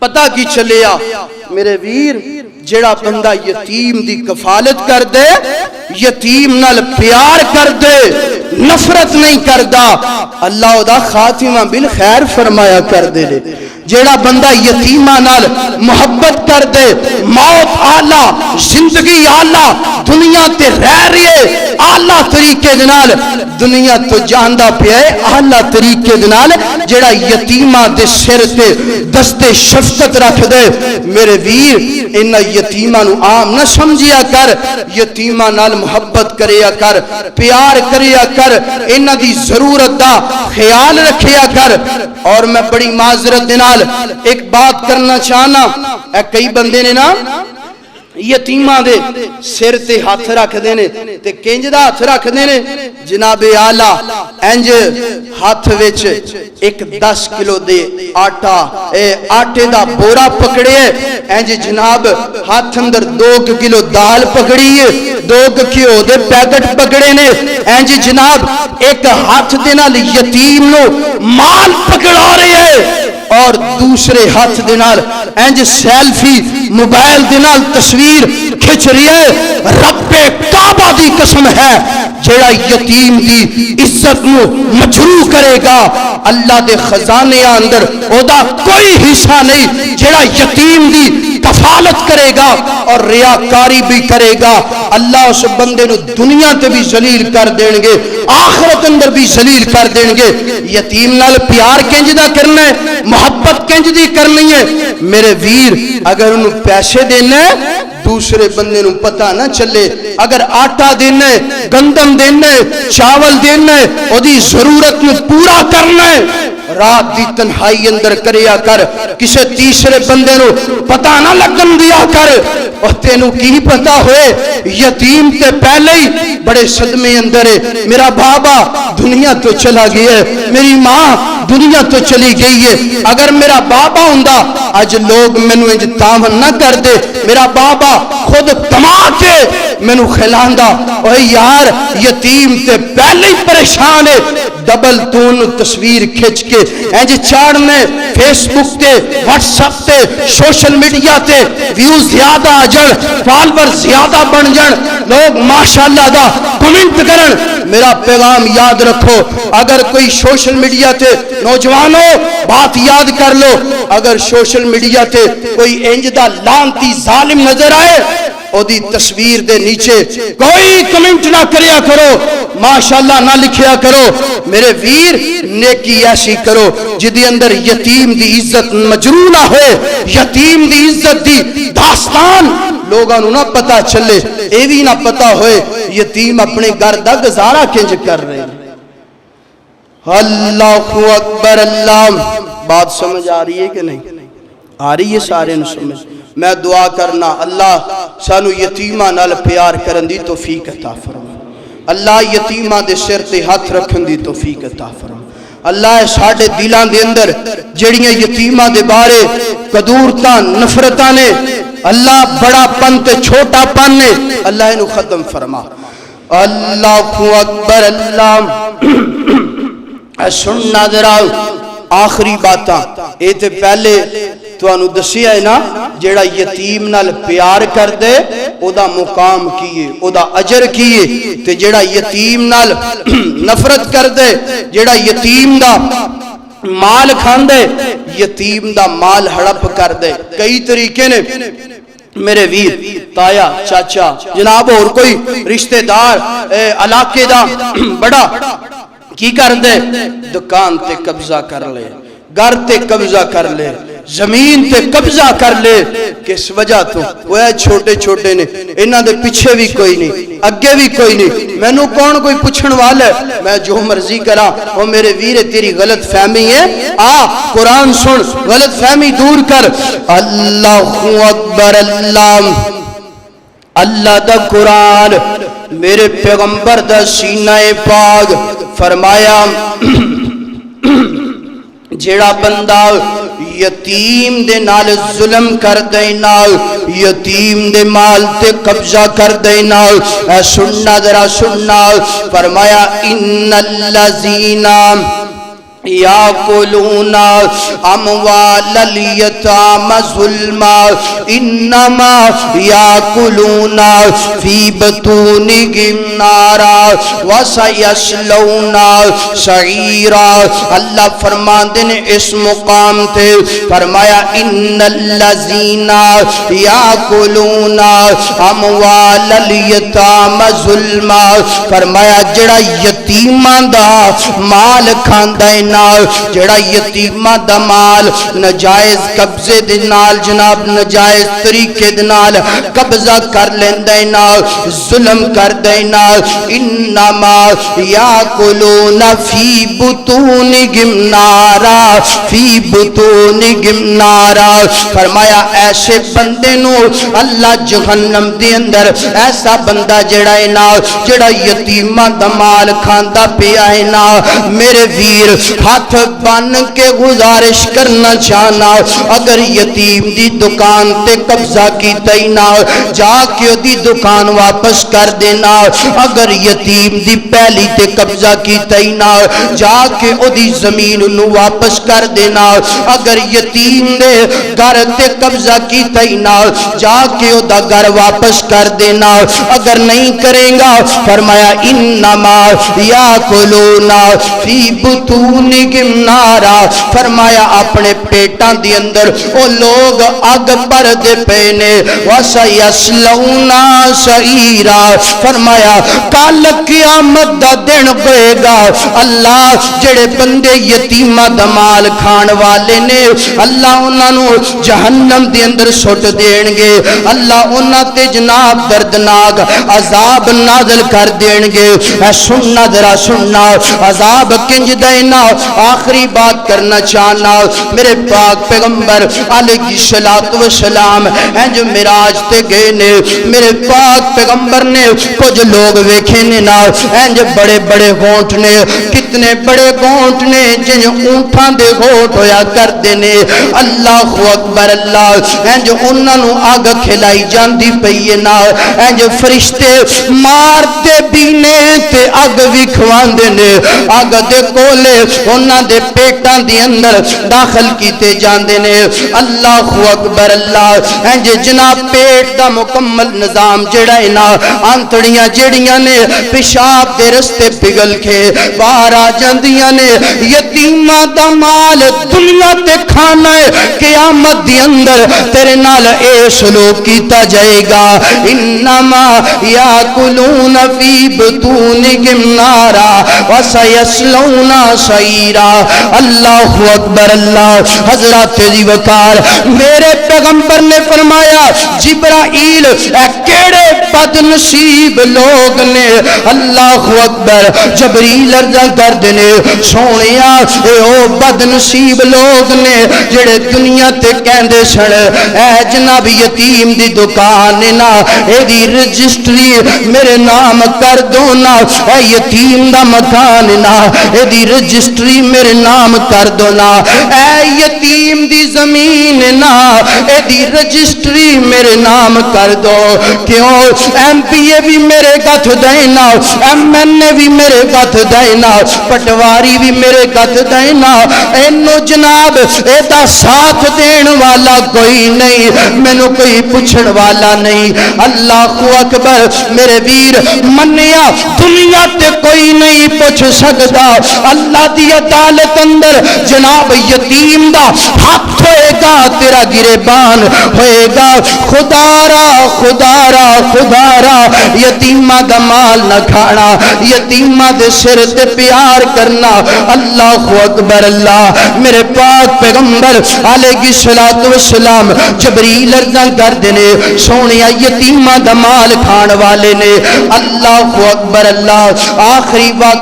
پتہ کی چلیا میرے ویر جڑا بندہ یتیم دی کفالت کر دے یتیم نال پیار کر دے نفرت نہیں کردا اللہ دا خاتمہ بالخیر فرمایا کر دے لے جیڑا بندہ یتیمہ نال محبت کر دے موت آلہ زندگی آلہ دنیا تے رہ رہے آلہ طریقے دنال دنیا تو جاندہ پہ ہے آلہ طریقے دنال جیڑا یتیمہ دے سر تے دست شفقت رکھ دے میرے ویر انہ یتیمہ نو عام نہ سمجھیا کر یتیمہ نال محبت کریا کر پیار کریا کر انہ دی ضرورت دا خیال رکھیا کر اور میں بڑی معذرت دنال ایک بات کرنا چاہنا اے کئی بندے نے نا یتیمہ دے سر تے ہاتھ رکھ دینے تے کنج دا ہاتھ رکھ دینے جناب آلہ انج ہاتھ وچ ایک 10 کلو دے آٹے دا بورا پکڑے انج جناب ہاتھ اندر 2 کلو دال پکڑی 2 کلو دے پیکٹ پکڑے نے انج جناب ایک ہاتھ دے نال یتیم نو مال پکڑا رہے ہیں اور دوسرے ہاتھ دنال انج سیلفی موبائل دنال تصویر کھچ رہی ہے رب کعبہ دی قسم ہے جیڑا یتیم دی عزت نو مجروح کرے گا اللہ دے خزانے اندر او دا کوئی حصہ نہیں جیڑا یتیم دی کفالت کرے گا اور ریاکاری بھی کرے گا اللہ اس بندے نو دنیا تے بھی ذلیل کر دیں گے آخرت اندر بھی ذلیل کر دیں گے یتیم نال پیار کنج دا کرنا ہے محبت کنج دی کرنی ہے میرے ویر اگر انہوں پیسے دینا ہے دوسرے بندے نو پتہ نہ چلے اگر آٹا دینا ہے گندم دینا ہے چاول دینا ہے او دی ضرورت میں پورا کرنا ہے رات دی تنہائی اندر کریا کر کسے تیسرے بندے نو پتہ نہ لگن دیا کر اور تینو کی پتہ ہوئے یتیم تے پہلے ہی بڑے صدمے اندر ہے میرا بابا دنیا تو چلا گیا ہے میری ماں دنیا تو چلی گئی ہے اگر میرا بابا ہوندہ آج لوگ منو انج تاون نہ کر دے میرا بابا خود کما کے منو کھلاندہ اوہ یار یتیم تے پہلے ہی پریشان ہے ڈبل تون تصویر کھچ کے انج چاڑنے فیس بک تے واٹس اپ تے سوشل میڈیا تے ویو زیادہ آجڑ فالور زیادہ بن جڑ لوگ ماشاءاللہ دا کمنٹ کرن میرا پیغام یاد رکھو اگر کوئی سوشل میڈیا تے نوجوانوں بات یاد کر لو اگر سوشل میڈیا تے کوئی انج دا لانتی ظالم نظر آئے او دی تصویر دے نیچے کوئی کمنٹ نہ کریا کرو ماشاءاللہ نہ لکھیا کرو میرے ویر نیکی ایسی کرو جدی اندر یتیم دی عزت مجروح نہ ہوئے یتیم دی عزت دی داستان لوگاں نو نہ پتا چلے اے بھی نہ پتا ہوئے یتیم اپنے گھر دا گزارا کنج کر رہے ہیں اللہ اکبر اللہ بات سمجھ آ رہی ہے کہ نہیں آ رہی ہے سارے نو سمجھ میں دعا کرنا اللہ سانو یتیمہ نال پیار کرن دی توفیق عطا فرما اللہ یتیمہ دے سر تے ہاتھ رکھن دی توفیق عطا فرما اللہ ساڈے دلاں دے اندر جڑیاں یتیمہ دے بارے قدورتاں نفرتاں نے اللہ بڑا پن تے چھوٹا پن نے اللہ انہوں ختم فرما اللہ اکبر اللہ سننا ذرا آخری باتاں اے تے پہلے تو انہوں دسیا ہے نا جیڑا یتیم نال پیار کر دے او دا مقام کیے او دا اجر کیے تے جیڑا یتیم نال نفرت کر دے جیڑا یتیم دا مال کھان دے یتیم دا مال ہڑپ کر دے کئی طریقے نے میرے ویر تایا چاچا جناب اور کوئی رشتہ دار علاقے دا بڑا کی کر دے دکان تے قبضہ کر لے گھر تے قبضہ کر لے زمین تے قبضہ کر لے کس وجہ تو وہ ہے چھوٹے چھوٹے نے انہاں دے پیچھے بھی کوئی نہیں اگے بھی کوئی نہیں میں نو کون کوئی پوچھن والا ہے میں جو مرضی کرا وہ میرے ویر تیری غلط فہمی ہے قرآن سن غلط فہمی دور کر اللہ اکبر اللہ اللہ دا قرآن میرے پیغمبر دا سینہ پاک فرمایا جیڑا بندہ یتیم دے نال ظلم کر دے نال یتیم دے مال تے قبضہ کر دے نال سننا ذرا سننا فرمایا ان الذین یاکلون اموال الیتام ظلما انما یاکلون فی بطونہم نارا وسیصلون سعیرا۔ اللہ فرماندے نے اس مقام تے فرمایا ان الذین یاکلون اموال الیتام ظلما، فرمایا جڑا یتیماں دا مال کھاندا ہے، جڑا یتیماں دا مال نجائز قبضے دے نال جناب نجائز طریقے دے نال قبضہ کر لیندا ہے، ظلم کردا ہے، انما یاکلون فی بطونہم نارا، فی بطونہم نارا، فرمایا ایسے بندے نو اللہ جہنم دے اندر، ایسا بندہ جڑا ہے نا جڑا یتیماں دا مال کھاندا پیا ہے نا، میرے ویر ہاتھ بن کے گزارش کرنا چاہنا، اگر یتیم دی دکان تے قبضہ کیتا ہی نہ جا کے دی دکان واپس کر دینا، اگر یتیم دی پہلی تے قبضہ کیتا ہی نہ جا کے دی زمین نو واپس کر دینا، اگر یتیم دے گھر تے قبضہ کیتا ہی نہ جا کے دا گھر واپس کر دینا، اگر نہیں کریں گا فرمایا انما یاکلون فی بطونہم نارا، فرمایا اپنے پیٹاں دی اندر او لوگ اگ پر دے پینے، وَسَيَصْلَوْنَ سَعِيرًا، فرمایا کل قیامت دا دن ہوئے گا، اللہ جڑے بندے یتیمہ دا مال کھان والے نے اللہ انہاں نو جہنم دے اندر سٹ دین گے، اللہ انہاں تے جناب دردناک عذاب نازل کر دین گے۔ اے سننا ذرا سننا عذاب کنج دینا، آخری بات کرنا چاہنا، میرے پاک پیغمبر علیہ السلام ہیں جو معراج تے گئے نے، میرے پاک پیغمبر نے کچھ لوگ ویکھے نے نا، ہیں جو بڑے بڑے گونٹ نے، کتنے بڑے گونٹ نے جن اونٹاں دے گونٹ ہویا کر دینے، اللہ اکبر اللہ، ہیں جو انہاں نو آگ کھلائی جاندی پئیے نا، ہیں جو فرشتے مار دے بینے تے آگ وکھوان دینے، آگ دے کولے انہاں دے پیٹاں دی اندر داخل کیتے جاندے نے، اللہ اکبر اللہ، ہیں جے جناب پیٹ دا مکمل نظام جڑا ہے نا، آنتڑیاں جڑیاں نے پیشاب دے رستے پگل کے باہر آ جاندیاں نے، یتیماں دا مال دنیا تے کھانا ہے، قیامت دی اندر تیرے نال اے سلوک کیتا جائے گا، انما یاکلون فی بطونہم نارا وسیصلون سعیرا۔ اللہ اکبر اللہ، حضرات دی وقار، میرے پیغمبر نے فرمایا جبرائیل اے کیڑے بد نصیب لوگ نے، اللہ اکبر، جبریل عرض کر دینے سونیا اے او بد نصیب لوگ نے جڑے دنیا تے کہندے سن اے جناب یتیم دی دکان نا اے دی رجسٹری میرے نام کر دو نا، اے یتیم دا مکان نا اے دی رجسٹری میرے نام کر دو نا، اے یتیم دی زمین نا اے دی رجسٹری میرے نام کر دو، کیوں ایم پی اے بھی میرے گھت دینا، ایم این اے بھی میرے گھت دینا، پٹواری بھی میرے گھت دینا، اینو جناب اے دا ساتھ دین والا کوئی نہیں، مینو کوئی پوچھن والا نہیں، اللہ اکبر، میرے ویر منیا دنیا تے کوئی نہیں پوچھ سکتا، اللہ دی عدالت اندر جناب یتیم دا ہاتھ ہوئے گا، تیرا گریبان ہوئے گا، خدا را خدا را خدا را، یتیمہ دا مال نہ کھانا، یتیمہ دے سر تے پیار کرنا، اللہ اکبر اللہ، میرے پاک پیغمبر علیہ السلام جبریل عرضاں کر دینے سونیا یتیمہ دا مال کھان والے نے، اللہ اکبر اللہ، آخری وقت